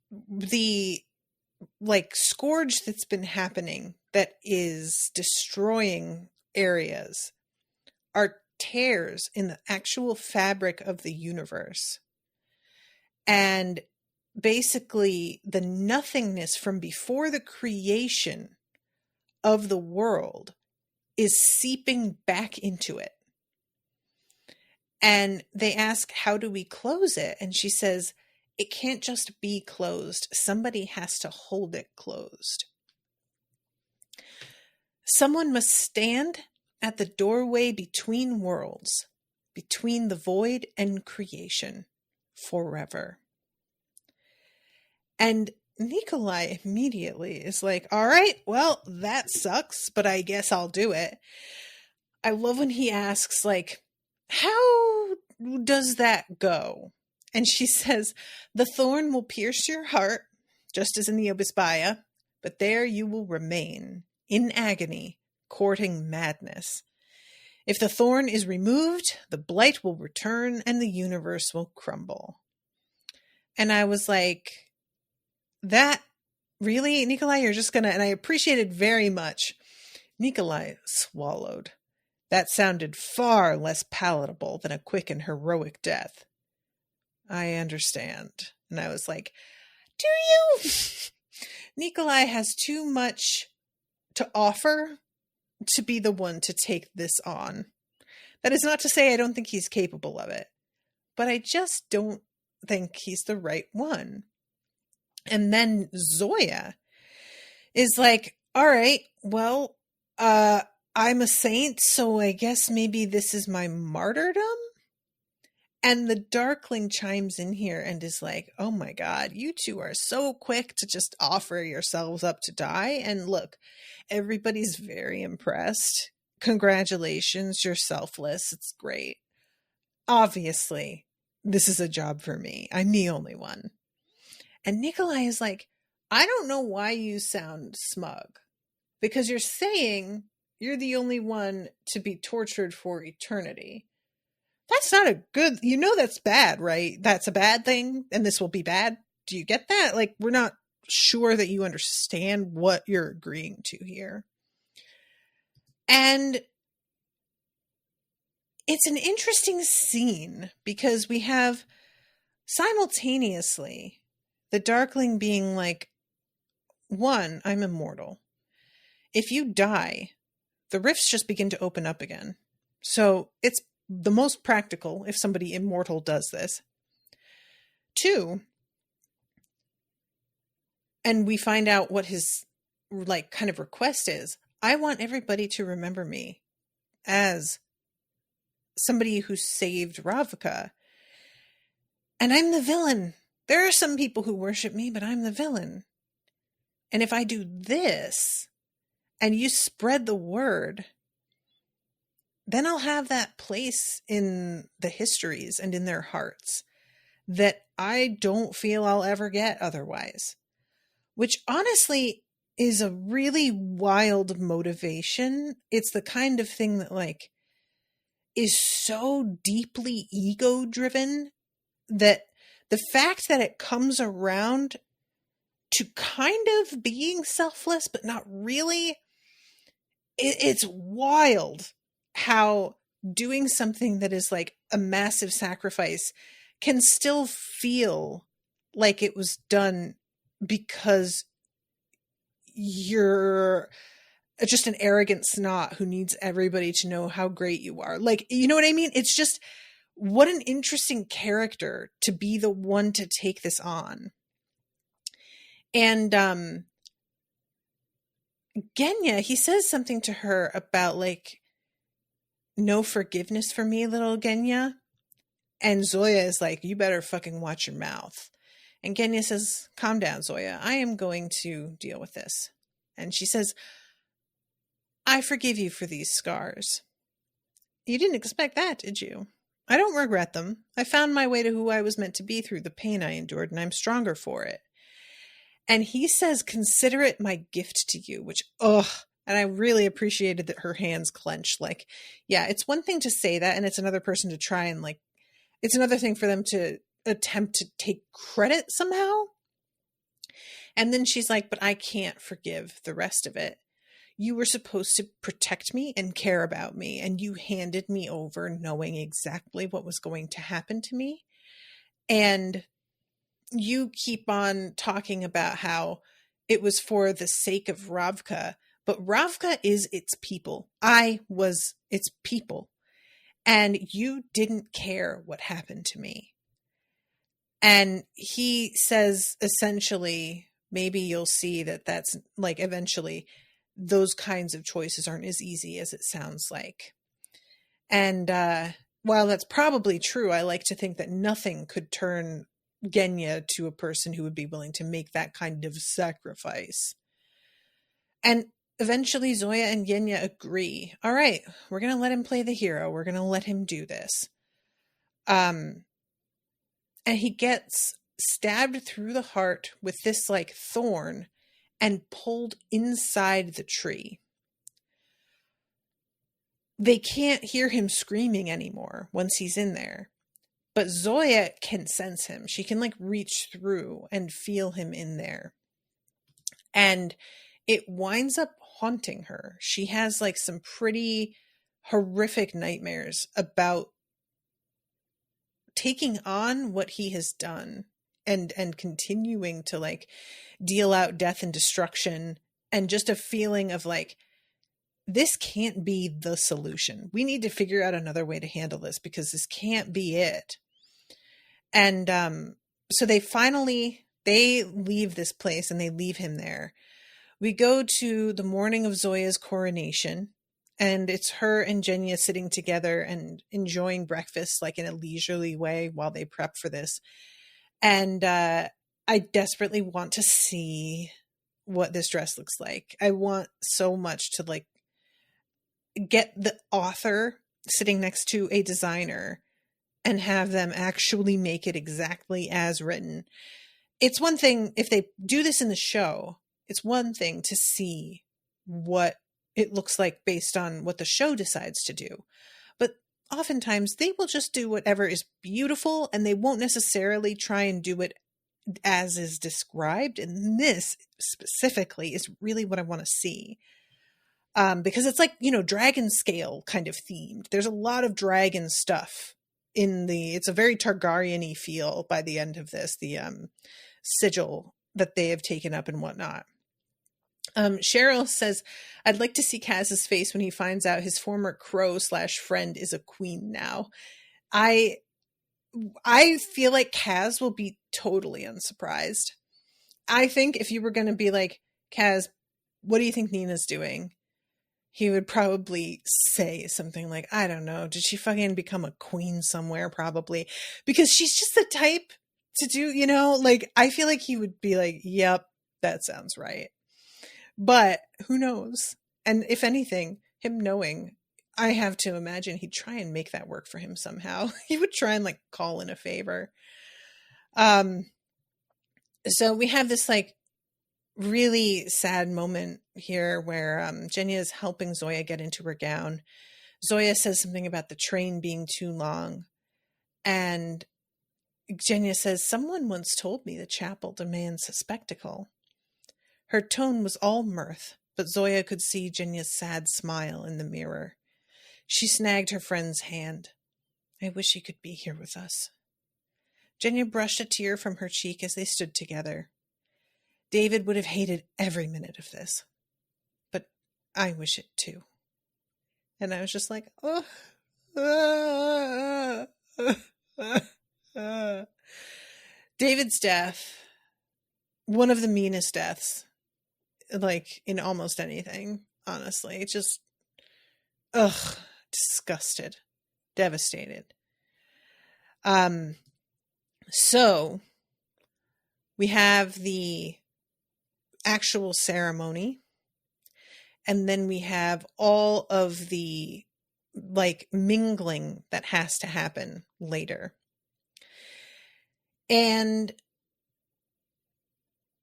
like scourge that's been happening that is destroying areas are tears in the actual fabric of the universe. And basically the nothingness from before the creation of the world is seeping back into it. And they ask, how do we close it? And she says, it can't just be closed. Somebody has to hold it closed. Someone must stand at the doorway between worlds, between the void and creation, forever. And Nikolai immediately is like, all right, well, that sucks, but I guess I'll do it. I love when he asks, like, how does that go? And she says, the thorn will pierce your heart, just as in the Obisbaya, but there you will remain, in agony, courting madness. If the thorn is removed, the blight will return and the universe will crumble. And I was like, that really, Nikolai, you're just gonna, and I appreciated very much. Nikolai swallowed. That sounded far less palatable than a quick and heroic death. I understand. And I was like, do you? Nikolai has too much to offer to be the one to take this on. That is not to say I don't think he's capable of it, but I just don't think he's the right one. And then Zoya is like, all right, well, I'm a saint, so I guess maybe this is my martyrdom? And the Darkling chimes in here and is like, oh my God, you two are so quick to just offer yourselves up to die. And look, everybody's very impressed. Congratulations, you're selfless. It's great. Obviously, this is a job for me. I'm the only one. And Nikolai is like, I don't know why you sound smug. Because you're saying you're the only one to be tortured for eternity. That's not a good, you know, that's bad, right? That's a bad thing, and this will be bad. Do you get that? Like, we're not sure that you understand what you're agreeing to here. And it's an interesting scene because we have simultaneously the Darkling being like, one, I'm immortal. If you die, the rifts just begin to open up again. So it's the most practical if somebody immortal does this. Two, and we find out what his like kind of request is. I want everybody to remember me as somebody who saved Ravka. And I'm the villain. There are some people who worship me, but I'm the villain. And if I do this, and you spread the word, then I'll have that place in the histories and in their hearts that I don't feel I'll ever get otherwise. Which honestly is a really wild motivation. It's the kind of thing that like is so deeply ego driven that the fact that it comes around to kind of being selfless, but not really, it's wild how doing something that is like a massive sacrifice can still feel like it was done because you're just an arrogant snot who needs everybody to know how great you are. Like, you know what I mean? It's just, what an interesting character to be the one to take this on. And Genya, he says something to her about like, no forgiveness for me, little Genya. And Zoya is like, you better fucking watch your mouth. And Genya says, calm down, Zoya. I am going to deal with this. And she says, I forgive you for these scars. You didn't expect that, did you? I don't regret them. I found my way to who I was meant to be through the pain I endured, and I'm stronger for it. And he says, consider it my gift to you, which, ugh. And I really appreciated that her hands clenched. Like, yeah, it's one thing to say that, and it's another person to try and like, it's another thing for them to attempt to take credit somehow. And then she's like, but I can't forgive the rest of it. You were supposed to protect me and care about me, and you handed me over knowing exactly what was going to happen to me. And you keep on talking about how it was for the sake of Ravka, but Ravka is its people. I was its people. And you didn't care what happened to me. And he says, essentially, maybe you'll see that that's like eventually those kinds of choices aren't as easy as it sounds like. And while that's probably true, I like to think that nothing could turn Genya to a person who would be willing to make that kind of sacrifice. And eventually Zoya and Genya agree. All right, we're going to let him play the hero. We're going to let him do this. And he gets stabbed through the heart with this like thorn and pulled inside the tree. They can't hear him screaming anymore once he's in there. But Zoya can sense him. She can like reach through and feel him in there. And it winds up haunting her. She has like some pretty horrific nightmares about taking on what he has done and continuing to like deal out death and destruction, and just a feeling of like, this can't be the solution. We need to figure out another way to handle this because this can't be it. And so they leave this place and they leave him there. We go to the morning of Zoya's coronation, and it's her and Genya sitting together and enjoying breakfast like in a leisurely way while they prep for this. And I desperately want to see what this dress looks like. I want so much to like get the author sitting next to a designer and have them actually make it exactly as written. It's one thing if they do this in the show, it's one thing to see what it looks like based on what the show decides to do. But oftentimes they will just do whatever is beautiful, and they won't necessarily try and do it as is described. And this specifically is really what I want to see. Because it's like, dragon scale kind of themed. There's a lot of dragon stuff it's a very Targaryen-y feel by the end of this, the sigil that they have taken up and whatnot. Cheryl says, I'd like to see Kaz's face when he finds out his former crow/friend is a queen now. I feel like Kaz will be totally unsurprised. I think if you were going to be like, Kaz, what do you think Nina's doing? He would probably say something like, I don't know, did she fucking become a queen somewhere? Probably. Because she's just the type to do, like, I feel like he would be like, yep, that sounds right. But who knows? And if anything, him knowing, I have to imagine he'd try and make that work for him somehow. He would try and like call in a favor. So we have this like really sad moment here where Jenya is helping Zoya get into her gown. Zoya says something about the train being too long. And Jenya says, someone once told me the chapel demands a spectacle. Her tone was all mirth, but Zoya could see Jenya's sad smile in the mirror. She snagged her friend's hand. I wish he could be here with us. Jenya brushed a tear from her cheek as they stood together. David would have hated every minute of this, but I wish it too. And I was just like, oh. David's death, one of the meanest deaths, like in almost anything, honestly. Just, disgusted, devastated. So we have the actual ceremony, and then we have all of the like mingling that has to happen later. And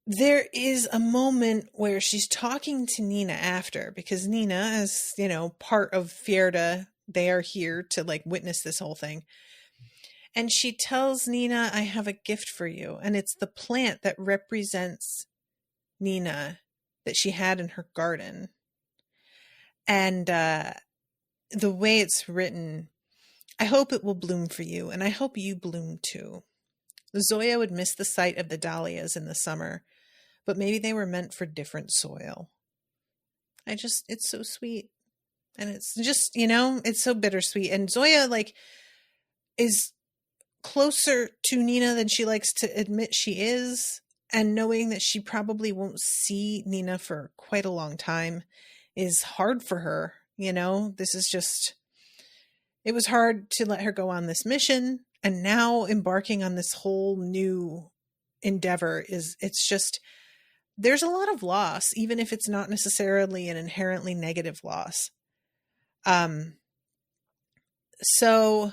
there is a moment where she's talking to Nina after, because Nina, as you know, part of Fjerda, they are here to like witness this whole thing. And she tells Nina, I have a gift for you. And it's the plant that represents Nina that she had in her garden. And the way it's written, I hope it will bloom for you, and I hope you bloom too. Zoya would miss the sight of the dahlias in the summer, but maybe they were meant for different soil. It's so sweet. And it's just, you know, it's so bittersweet. And Zoya, like, is closer to Nina than she likes to admit she is. And knowing that she probably won't see Nina for quite a long time is hard for her. You know, this is just, it was hard to let her go on this mission. And now embarking on this whole new endeavor it's just, there's a lot of loss, even if it's not necessarily an inherently negative loss. So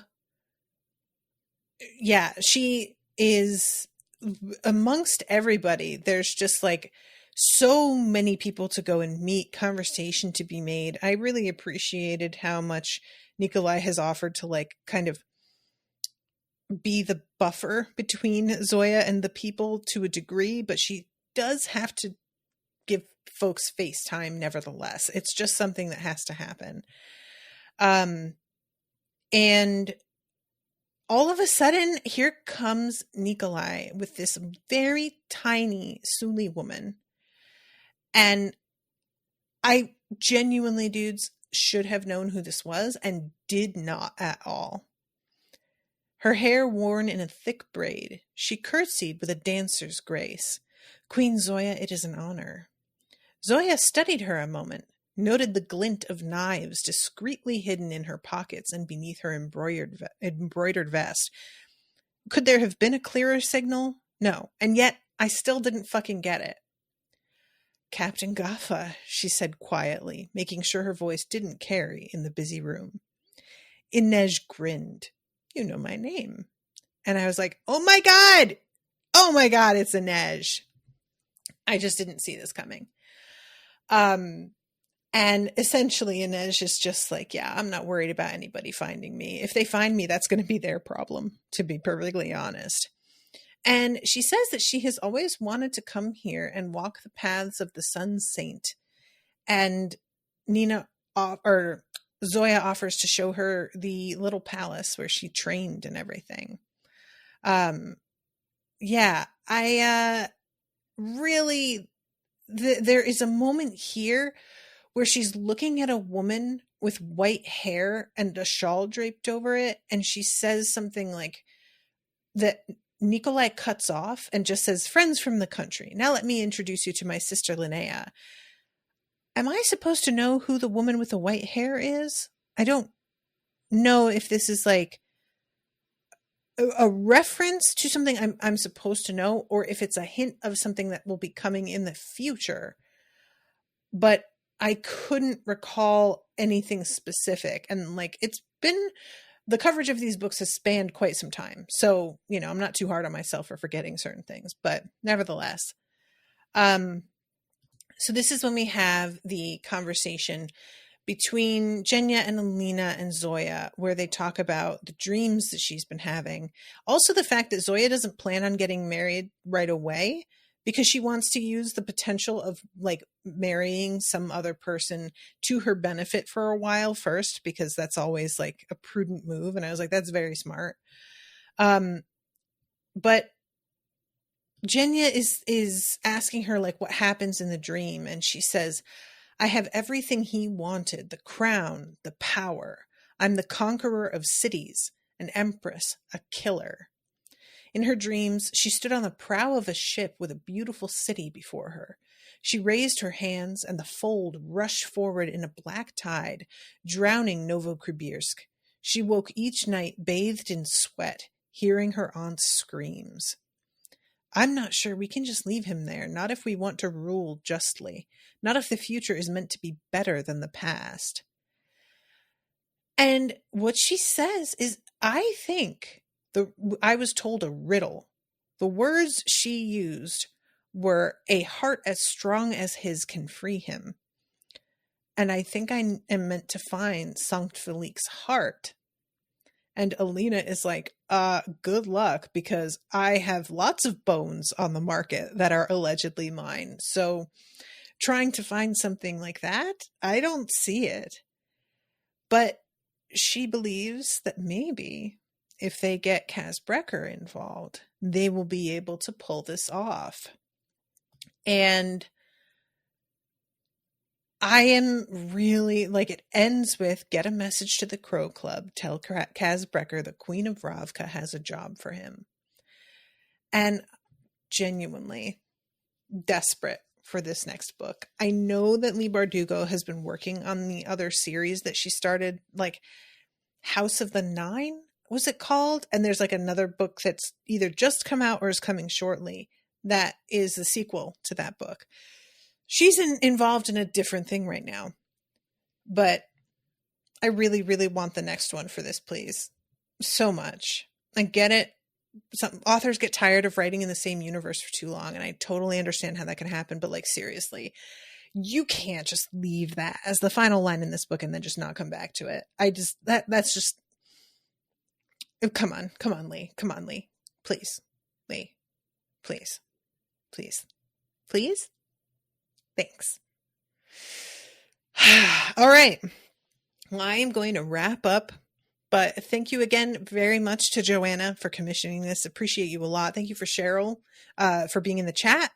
yeah, she is amongst everybody. There's just like so many people to go and meet, conversation to be made. I really appreciated how much Nikolai has offered to like kind of be the buffer between Zoya and the people to a degree, but she does have to give folks face time nevertheless. It's just something that has to happen. And all of a sudden, here comes Nikolai with this very tiny Suli woman. And I genuinely, dudes, should have known who this was and did not at all. Her hair worn in a thick braid, she curtsied with a dancer's grace. Queen Zoya, it is an honor. Zoya studied her a moment, noted the glint of knives discreetly hidden in her pockets and beneath her embroidered vest. Could there have been a clearer signal? No, and yet I still didn't fucking get it. Captain Gaffa, she said quietly, making sure her voice didn't carry in the busy room. Inej grinned. You know my name. And I was like, oh my God! Oh my God, it's Inej. I just didn't see this coming. And essentially Inej is just like, yeah, I'm not worried about anybody finding me. If they find me, that's going to be their problem, to be perfectly honest. And she says that she has always wanted to come here and walk the paths of the Sun Saint. And Zoya offers to show her the little palace where she trained and everything. Yeah, I really, there is a moment here where she's looking at a woman with white hair and a shawl draped over it, and she says something like that Nikolai cuts off and just says, friends from the country. Now let me introduce you to my sister Linnea. Am I supposed to know who the woman with the white hair is? I don't know if this is like a reference to something I'm supposed to know, or if it's a hint of something that will be coming in the future. But I couldn't recall anything specific. And like, the coverage of these books has spanned quite some time. So, I'm not too hard on myself for forgetting certain things, but nevertheless. So this is when we have the conversation between Genya and Alina and Zoya, where they talk about the dreams that she's been having. Also, the fact that Zoya doesn't plan on getting married right away because she wants to use the potential of like marrying some other person to her benefit for a while first, because that's always like a prudent move. And I was like, that's very smart. But Genya is asking her like what happens in the dream. And she says, I have everything he wanted, the crown, the power. I'm the conqueror of cities, an empress, a killer. In her dreams, she stood on the prow of a ship with a beautiful city before her. She raised her hands, and the fold rushed forward in a black tide, drowning Novosibirsk. She woke each night bathed in sweat, hearing her aunt's screams. I'm not sure we can just leave him there, not if we want to rule justly, not if the future is meant to be better than the past. And what she says is, I think I was told a riddle. The words she used were, a heart as strong as his can free him. And I think I am meant to find Sankt Felix's heart. And Alina is like, good luck, because I have lots of bones on the market that are allegedly mine. So trying to find something like that, I don't see it. But she believes that maybe if they get Kaz Brekker involved, they will be able to pull this off. And I am really, like, it ends with, get a message to the Crow Club, tell Kaz Brekker the Queen of Ravka has a job for him. And genuinely desperate for this next book. I know that Leigh Bardugo has been working on the other series that she started, like House of the Nine, was it called? And there's like another book that's either just come out or is coming shortly that is the sequel to that book. She's involved in a different thing right now. But I really, really want the next one for this, please. So much. I get it. Some authors get tired of writing in the same universe for too long, and I totally understand how that can happen. But like, seriously, you can't just leave that as the final line in this book and then just not come back to it. That's just, come on, Leigh. Come on, Leigh. Please. Leigh. Please. Please. Please? Thanks. All right. Well, I am going to wrap up, but thank you again very much to Joanna for commissioning this. Appreciate you a lot. Thank you for Cheryl for being in the chat.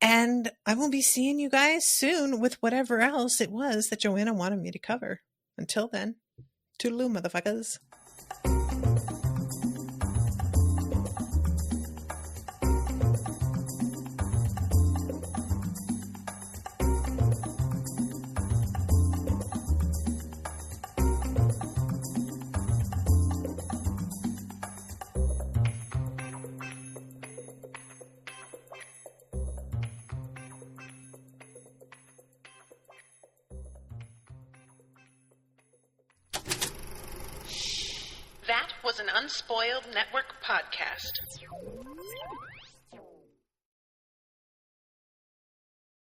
And I will be seeing you guys soon with whatever else it was that Joanna wanted me to cover. Until then, toodaloo, motherfuckers. That was an Unspoiled Network podcast.